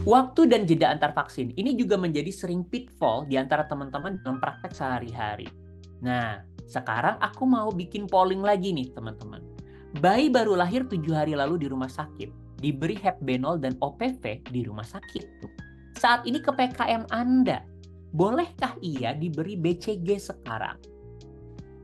Waktu dan jeda antar vaksin ini juga menjadi sering pitfall di antara teman-teman dalam praktek sehari-hari. Nah, sekarang aku mau bikin polling lagi nih teman-teman. Bayi baru lahir 7 hari lalu di rumah sakit, diberi Hep B0 dan OPV di rumah sakit. Saat ini ke PKM Anda, bolehkah ia diberi BCG sekarang?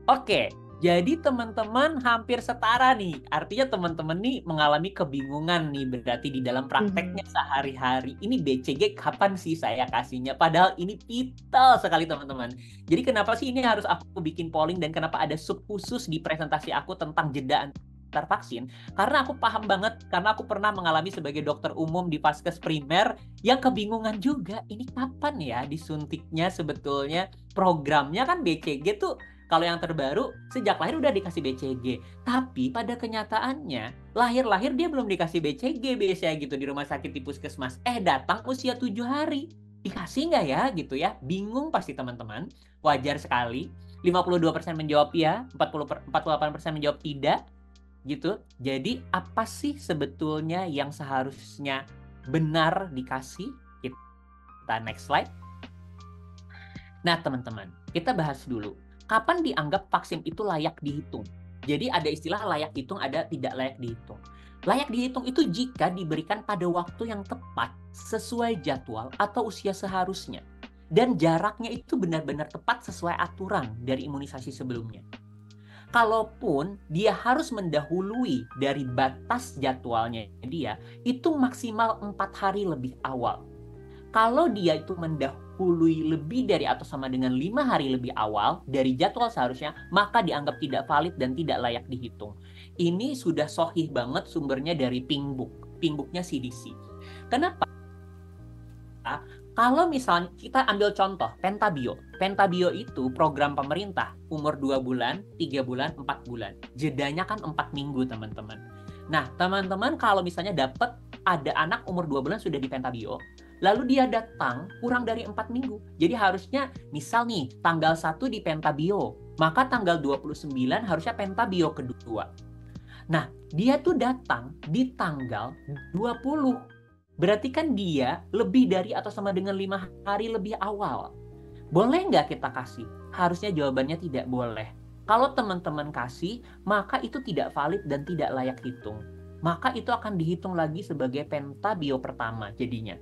Oke, jadi teman-teman hampir setara nih. Artinya teman-teman nih mengalami kebingungan nih berarti di dalam prakteknya sehari-hari. Ini BCG kapan sih saya kasihnya? Padahal ini vital sekali teman-teman. Jadi kenapa sih ini harus aku bikin polling dan kenapa ada sub khusus di presentasi aku tentang jeda antar vaksin? Karena aku paham banget, karena aku pernah mengalami sebagai dokter umum di Vaskes Primer yang kebingungan juga. Ini kapan ya disuntiknya sebetulnya? Programnya kan BCG tuh kalau yang terbaru, sejak lahir udah dikasih BCG. Tapi pada kenyataannya, lahir-lahir dia belum dikasih BCG biasanya gitu di rumah sakit di puskesmas. Datang usia 7 hari. Dikasih nggak ya gitu ya? Bingung pasti teman-teman. Wajar sekali. 52% menjawab ya, 48% menjawab tidak gitu. Jadi apa sih sebetulnya yang seharusnya benar dikasih? Kita next slide. Nah teman-teman, kita bahas dulu. Kapan dianggap vaksin itu layak dihitung? Jadi ada istilah layak dihitung, ada tidak layak dihitung. Layak dihitung itu jika diberikan pada waktu yang tepat, sesuai jadwal atau usia seharusnya. Dan jaraknya itu benar-benar tepat sesuai aturan dari imunisasi sebelumnya. Kalaupun dia harus mendahului dari batas jadwalnya dia, itu maksimal 4 hari lebih awal. Kalau dia itu mendahului lebih dari atau sama dengan 5 hari lebih awal dari jadwal seharusnya, maka dianggap tidak valid dan tidak layak dihitung. Ini sudah sahih banget sumbernya dari Pinkbook. Pinkbooknya CDC. Kenapa? Kalau misalnya kita ambil contoh Pentabio. Pentabio itu program pemerintah umur 2 bulan, 3 bulan, 4 bulan. Jedanya kan 4 minggu teman-teman. Nah teman-teman kalau misalnya dapat ada anak umur 2 bulan sudah di Pentabio, lalu dia datang kurang dari 4 minggu. Jadi harusnya misal nih tanggal 1 di Pentabio, maka tanggal 29 harusnya Pentabio kedua. Nah dia tuh datang di tanggal 20. Berarti kan dia lebih dari atau sama dengan 5 hari lebih awal. Boleh nggak kita kasih? Harusnya jawabannya tidak boleh. Kalau teman-teman kasih, maka itu tidak valid dan tidak layak hitung. Maka itu akan dihitung lagi sebagai Pentabio pertama jadinya.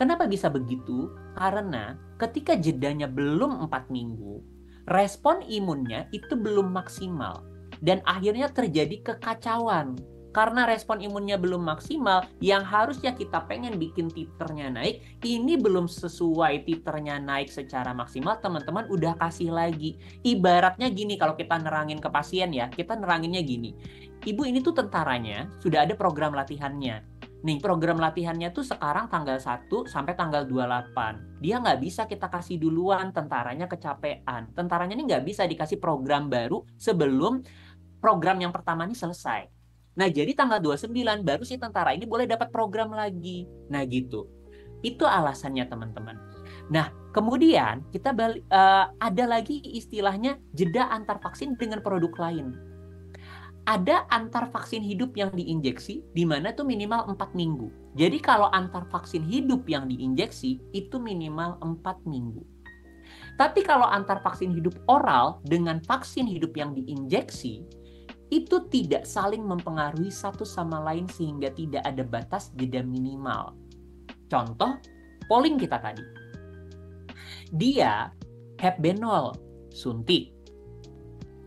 Kenapa bisa begitu? Karena ketika jedanya belum 4 minggu, respon imunnya itu belum maksimal. Dan akhirnya terjadi kekacauan. Karena respon imunnya belum maksimal, yang harusnya kita pengen bikin titernya naik, ini belum sesuai titernya naik secara maksimal, teman-teman udah kasih lagi. Ibaratnya gini, kalau kita nerangin ke pasien ya, kita neranginnya gini. Ibu ini tuh tentaranya, sudah ada program latihannya. Nih, program latihannya tuh sekarang tanggal 1 sampai tanggal 28. Dia nggak bisa kita kasih duluan, tentaranya kecapean. Tentaranya ini nggak bisa dikasih program baru sebelum program yang pertama ini selesai. Nah, jadi tanggal 29 baru si tentara ini boleh dapat program lagi. Nah, gitu. Itu alasannya, teman-teman. Nah, kemudian kita ada lagi istilahnya jeda antar vaksin dengan produk lain. Ada antar vaksin hidup yang diinjeksi, di mana tuh minimal 4 minggu. Jadi kalau antar vaksin hidup yang diinjeksi, itu minimal 4 minggu. Tapi kalau antar vaksin hidup oral dengan vaksin hidup yang diinjeksi, itu tidak saling mempengaruhi satu sama lain sehingga tidak ada batas jeda minimal. Contoh, polling kita tadi. Dia Hep B0 suntik.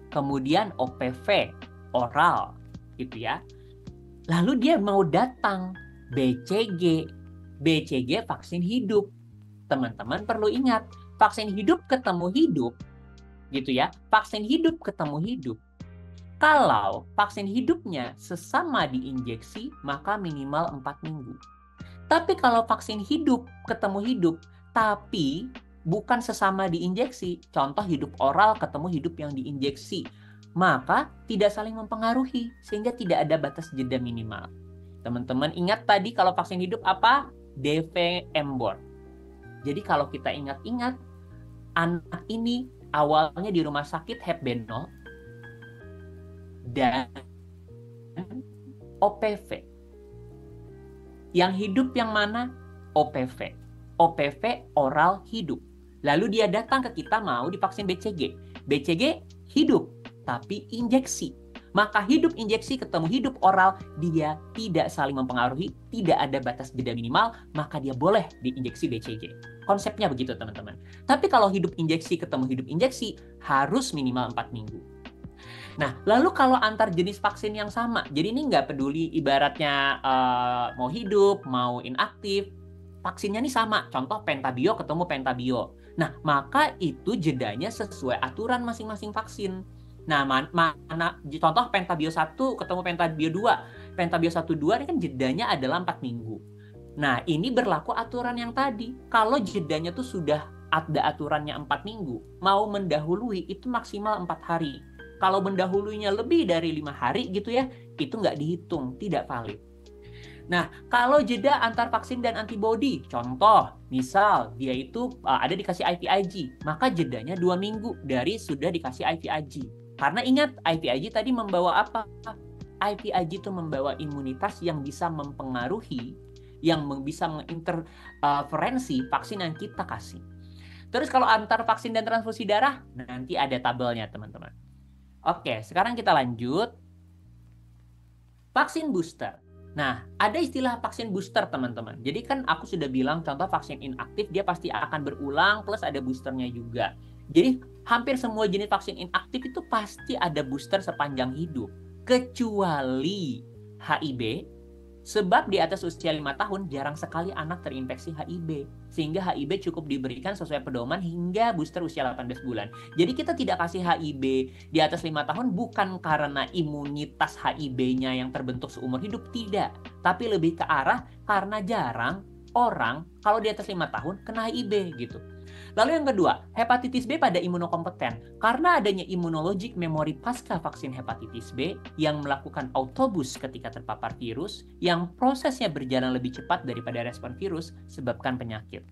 Kemudian OPV oral gitu ya. Lalu dia mau datang BCG. BCG vaksin hidup. Teman-teman perlu ingat, vaksin hidup ketemu hidup gitu ya. Vaksin hidup ketemu hidup. Kalau vaksin hidupnya sesama diinjeksi, maka minimal 4 minggu. Tapi kalau vaksin hidup ketemu hidup, tapi bukan sesama diinjeksi, contoh hidup oral ketemu hidup yang diinjeksi, maka tidak saling mempengaruhi, sehingga tidak ada batas jeda minimal. Teman-teman ingat tadi kalau vaksin hidup apa? DV Embor. Jadi kalau kita ingat-ingat, anak ini awalnya di rumah sakit Hep B0, dan OPV. Yang hidup yang mana? OPV. OPV oral hidup. Lalu dia datang ke kita mau divaksin BCG. BCG hidup, tapi injeksi. Maka hidup injeksi ketemu hidup oral, dia tidak saling mempengaruhi, tidak ada batas jeda minimal, maka dia boleh diinjeksi BCG. Konsepnya begitu teman-teman. Tapi kalau hidup injeksi ketemu hidup injeksi, harus minimal 4 minggu. Nah, lalu kalau antar jenis vaksin yang sama, jadi ini nggak peduli ibaratnya mau hidup, mau inaktif, vaksinnya ini sama. Contoh pentabio ketemu pentabio. Nah, maka itu jedanya sesuai aturan masing-masing vaksin. Nah, contoh pentabio 1 ketemu pentabio 2. Pentabio 1-2 ini kan jedanya adalah 4 minggu. Nah, ini berlaku aturan yang tadi. Kalau jedanya tuh sudah ada aturannya 4 minggu, mau mendahului itu maksimal 4 hari. Kalau mendahulunya lebih dari 5 hari gitu ya, itu nggak dihitung, tidak valid. Nah, kalau jeda antar vaksin dan antibodi, contoh, misal dia itu ada dikasih IVIG, maka jedanya 2 minggu dari sudah dikasih IVIG. Karena ingat, IVIG tadi membawa apa? IVIG itu membawa imunitas yang bisa mempengaruhi, yang bisa menginterferensi vaksin yang kita kasih. Terus kalau antar vaksin dan transfusi darah, nanti ada tabelnya teman-teman. Oke, sekarang kita lanjut. Vaksin booster. Nah, ada istilah vaksin booster, teman-teman. Jadi kan aku sudah bilang contoh vaksin inaktif dia pasti akan berulang plus ada boosternya juga. Jadi hampir semua jenis vaksin inaktif itu pasti ada booster sepanjang hidup. Kecuali HIB, sebab di atas usia 5 tahun jarang sekali anak terinfeksi HIB. Sehingga HIB cukup diberikan sesuai pedoman hingga booster usia 18 bulan. Jadi kita tidak kasih HIB di atas 5 tahun bukan karena imunitas HIB-nya yang terbentuk seumur hidup, tidak. Tapi lebih ke arah karena jarang orang kalau di atas 5 tahun kena HIB gitu. Lalu yang kedua, hepatitis B pada imunokompeten. Karena adanya imunologic memory pasca vaksin hepatitis B yang melakukan autobus ketika terpapar virus, yang prosesnya berjalan lebih cepat daripada respon virus, sebabkan penyakit.